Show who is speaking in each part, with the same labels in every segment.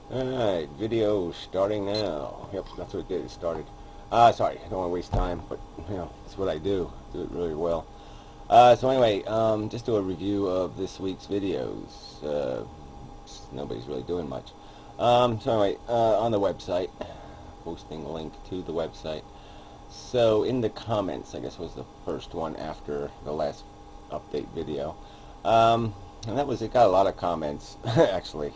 Speaker 1: Alright, video starting now. Yep, that's what it did. It started. Sorry, I don't want to waste time, but, it's what I do. Do it really well. So anyway, just do a review of this week's videos. Nobody's really doing much. So anyway, on the website, posting a link to the website. So in the comments, I guess was the first one after the last update video. And it got a lot of comments, actually.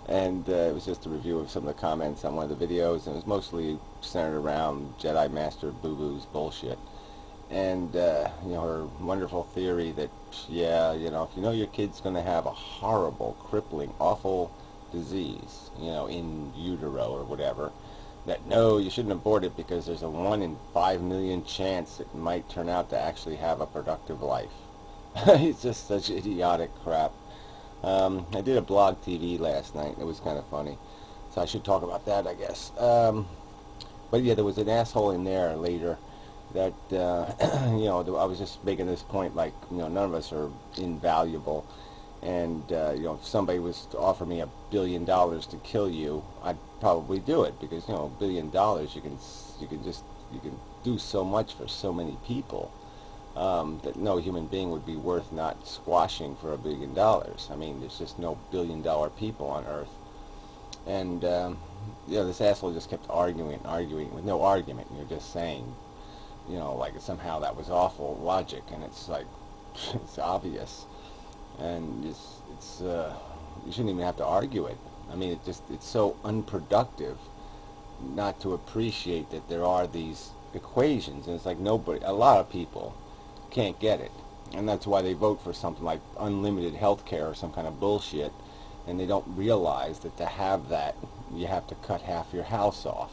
Speaker 1: And it was just a review of some of the comments on one of the videos, and it was mostly centered around Jedi Master Boo-Boo's bullshit. And, her wonderful theory that, yeah, if you know your kid's going to have a horrible, crippling, awful disease, in utero or whatever, that no, you shouldn't abort it because there's a 1 in 5 million chance it might turn out to actually have a productive life. It's just such idiotic crap. I did a blog TV last night. It was kind of funny. So I should talk about that, I guess. But yeah, there was an asshole in there later that, I was just making this point, like, none of us are invaluable. And, if somebody was to offer me $1 billion to kill you, I'd probably do it because, $1 billion, you can do so much for so many people. That no human being would be worth not squashing for $1 billion. I mean, there's just no $1 billion people on Earth. And, this asshole just kept arguing with no argument. You're just saying, like somehow that was awful logic, and it's like, it's obvious. And you shouldn't even have to argue it. I mean, it's so unproductive not to appreciate that there are these equations, and it's like a lot of people can't get it, and that's why they vote for something like unlimited health care or some kind of bullshit, and they don't realize that to have that you have to cut half your house off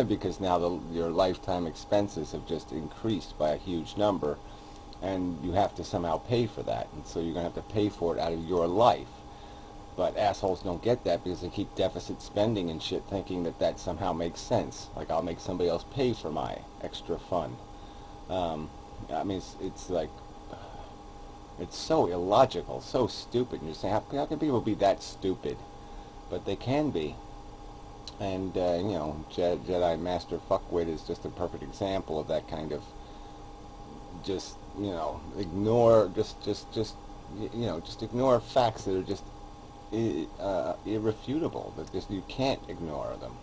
Speaker 1: because now your lifetime expenses have just increased by a huge number, and you have to somehow pay for that, and so you're going to have to pay for it out of your life. But assholes don't get that because they keep deficit spending and shit, thinking that somehow makes sense. Like, I'll make somebody else pay for my extra fun. I mean, it's like, it's so illogical, so stupid. And you're saying, how can people be that stupid? But they can be. And, Jedi Master Fuckwit is just a perfect example of that kind of just, ignore, just ignore facts that are just irrefutable. That just, you can't ignore them.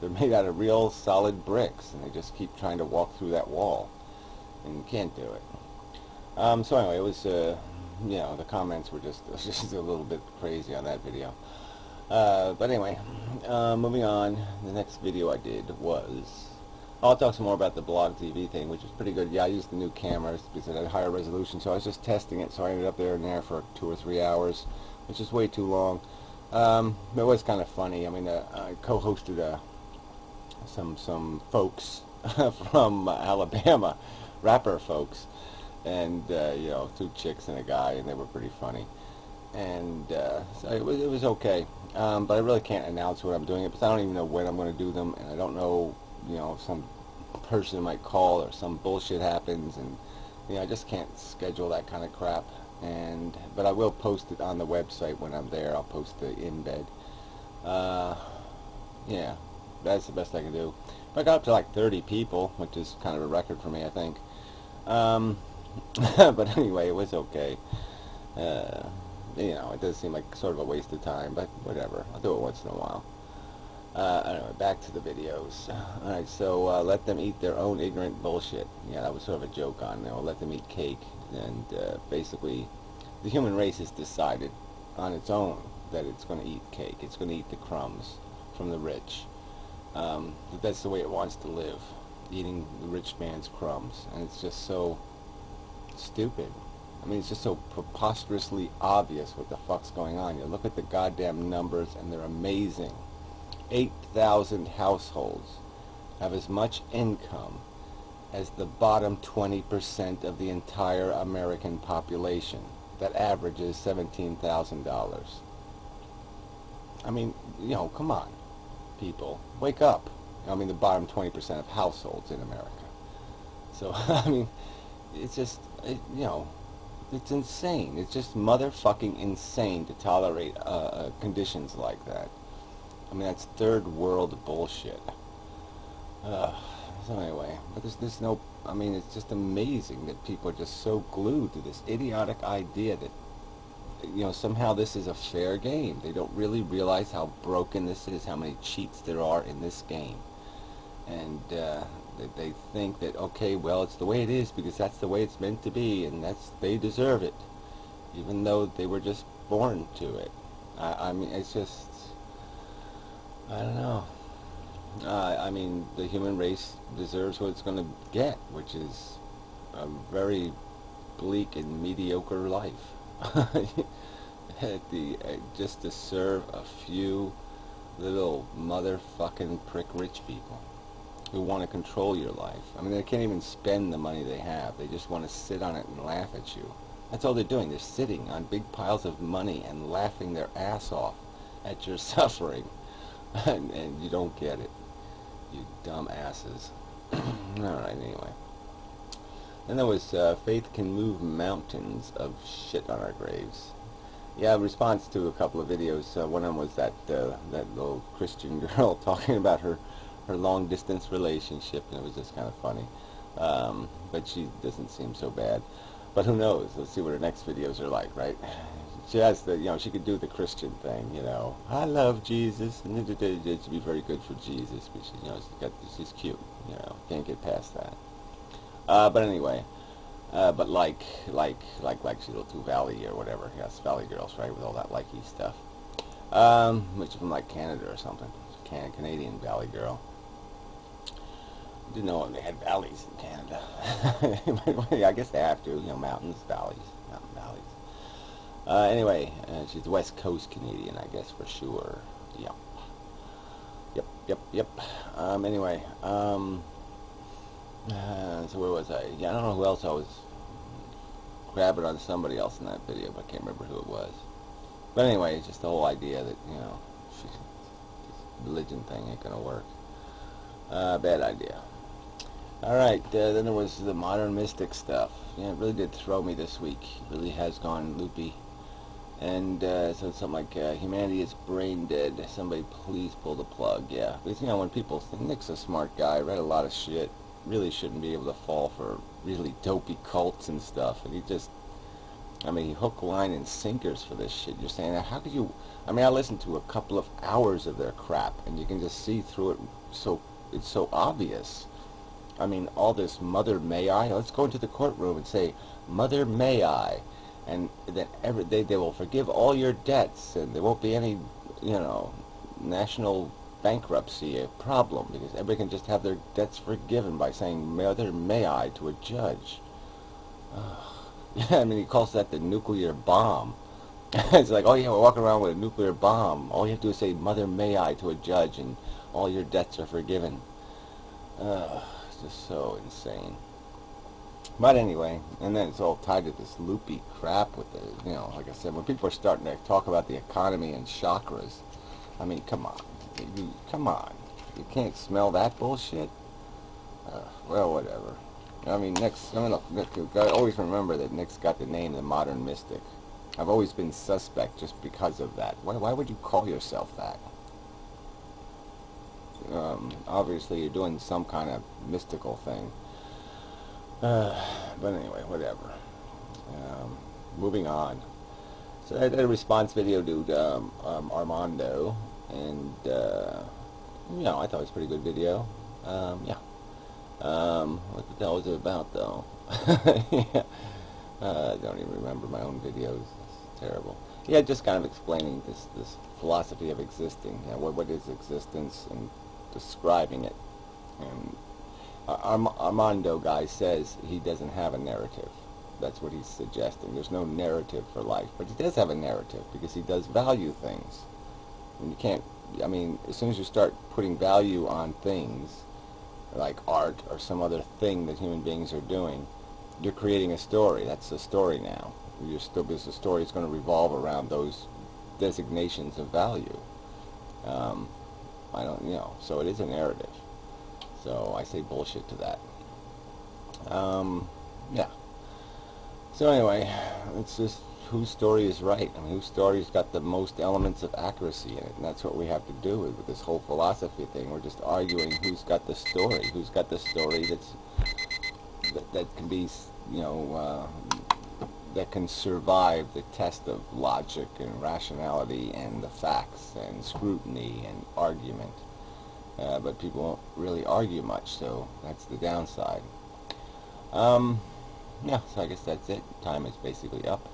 Speaker 1: They're made out of real solid bricks, and they just keep trying to walk through that wall. And you can't do it. So anyway, it was, the comments were just a little bit crazy on that video. But anyway, moving on, the next video I did was, I'll talk some more about the blog TV thing, which is pretty good. Yeah, I used the new cameras because it had higher resolution, so I was just testing it, so I ended up there and there for 2 or 3 hours, which is way too long. It was kind of funny. I mean, I co-hosted some folks from Alabama, rapper folks, and 2 chicks and a guy, and they were pretty funny. And so it was okay, but I really can't announce when I'm doing it because I don't even know when I'm going to do them, and I don't know, if some person might call or some bullshit happens, and I just can't schedule that kind of crap. But I will post it on the website when I'm there. I'll post the embed. Yeah, that's the best I can do. But I got up to like 30 people, which is kind of a record for me, I think. But anyway, it was okay. It does seem like sort of a waste of time, but whatever. I'll do it once in a while. Anyway, back to the videos. Alright, so let them eat their own ignorant bullshit. Yeah, that was sort of a joke on, let them eat cake. And basically, the human race has decided on its own that it's going to eat cake. It's going to eat the crumbs from the rich. That's the way it wants to live, eating the rich man's crumbs. And it's just so stupid. I mean, it's just so preposterously obvious what the fuck's going on. You look at the goddamn numbers, and they're amazing. 8,000 households have as much income as the bottom 20% of the entire American population. That averages $17,000. I mean, come on, people. Wake up. I mean, the bottom 20% of households in America. So, I mean, it's just, it's insane. It's just motherfucking insane to tolerate conditions like that. I mean, that's third world bullshit. Uh, so anyway, but there's no, I mean, it's just amazing that people are just so glued to this idiotic idea that, somehow this is a fair game. They don't really realize how broken this is, how many cheats there are in this game. And they think that, okay, well, it's the way it is because that's the way it's meant to be, and they deserve it, even though they were just born to it. I mean, it's just, I don't know. I mean, the human race deserves what it's going to get, which is a very bleak and mediocre life. Just to serve a few little motherfucking prick rich people who want to control your life. I mean, they can't even spend the money they have. They just want to sit on it and laugh at you. That's all they're doing. They're sitting on big piles of money and laughing their ass off at your suffering. And you don't get it. You dumb asses. Alright, anyway. Then there was Faith Can Move Mountains of Shit on Our Graves. Yeah, in response to a couple of videos. One of them was that little Christian girl talking about her long distance relationship, and it was just kind of funny. But she doesn't seem so bad. But who knows? Let's see what her next videos are like, right? She has the, she could do the Christian thing, I love Jesus, and it should be very good for Jesus, but she's cute, can't get past that. But anyway, but like she's Little Valley or whatever, yes, Valley Girls, right, with all that likey stuff. Which is from like Canada or something, Canadian Valley Girl. Didn't know they had valleys in Canada. I guess they have to, mountains, valleys, mountain valleys. Anyway, she's West Coast Canadian, I guess, for sure. Yep. Anyway, so where was I? Yeah, I don't know who else I was grabbing on. Somebody else in that video, but I can't remember who it was. But anyway, it's just the whole idea that, this religion thing ain't gonna work. Bad idea. Alright, then there was the modern mystic stuff. Yeah, it really did throw me this week. It really has gone loopy. And so it's something like, humanity is brain dead. Somebody please pull the plug. Yeah, because, when people think Nick's a smart guy, read a lot of shit, really shouldn't be able to fall for really dopey cults and stuff. And he just, he hook, line, and sinkers for this shit. You're saying, how could you, I listened to a couple of hours of their crap, and you can just see through it, it's so obvious. All this Mother May I, let's go into the courtroom and say, Mother May I, and then they will forgive all your debts, and there won't be any, national bankruptcy problem, because everybody can just have their debts forgiven by saying, Mother May I, to a judge. Yeah, he calls that the nuclear bomb. It's like, oh yeah, we're walking around with a nuclear bomb. All you have to do is say, Mother May I, to a judge, and all your debts are forgiven. It's just so insane. But anyway, and then it's all tied to this loopy crap with the, like I said, when people are starting to talk about the economy and chakras, come on. You can't smell that bullshit? Well, whatever. Nick's, Nick, I always remember that Nick's got the name the Modern Mystic. I've always been suspect just because of that. Why would you call yourself that? Obviously you're doing some kind of mystical thing. But anyway, whatever. Moving on. So I did a response video to Armando, and I thought it was a pretty good video. Yeah. What the hell was it about, though? Yeah. I don't even remember my own videos. It's terrible. Yeah, just kind of explaining this philosophy of existing. What is existence, and describing it. And Armando guy says he doesn't have a narrative. That's what he's suggesting. There's no narrative for life, but he does have a narrative because he does value things. And you can't, as soon as you start putting value on things like art or some other thing that human beings are doing, you're creating a story. That's a story now. The story is going to revolve around those designations of value. So it is a narrative. So I say bullshit to that. Yeah. So anyway, it's just whose story is right. I mean, whose story's got the most elements of accuracy in it, and that's what we have to do with this whole philosophy thing. We're just arguing who's got the story, that can be, you know, that can survive the test of logic and rationality and the facts and scrutiny and argument. But people won't really argue much, so that's the downside. Yeah, so I guess that's it. Time is basically up.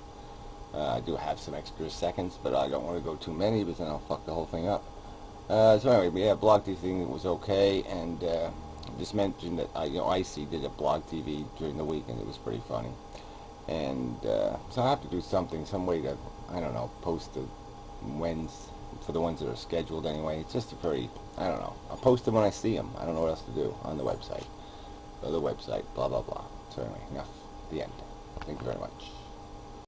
Speaker 1: I do have some extra seconds, but I don't want to go too many because then I'll fuck the whole thing up. So anyway, yeah, Blog TV thing was okay, and just mentioned that Icy did a Blog TV during the week, and it was pretty funny. And so I have to do something, some way to, I don't know, post the wins for the ones that are scheduled anyway. It's just a very, I don't know. I'll post them when I see them. I don't know what else to do on the website. Go to the website, blah, blah, blah. So anyway, enough. The end. Thank you very much.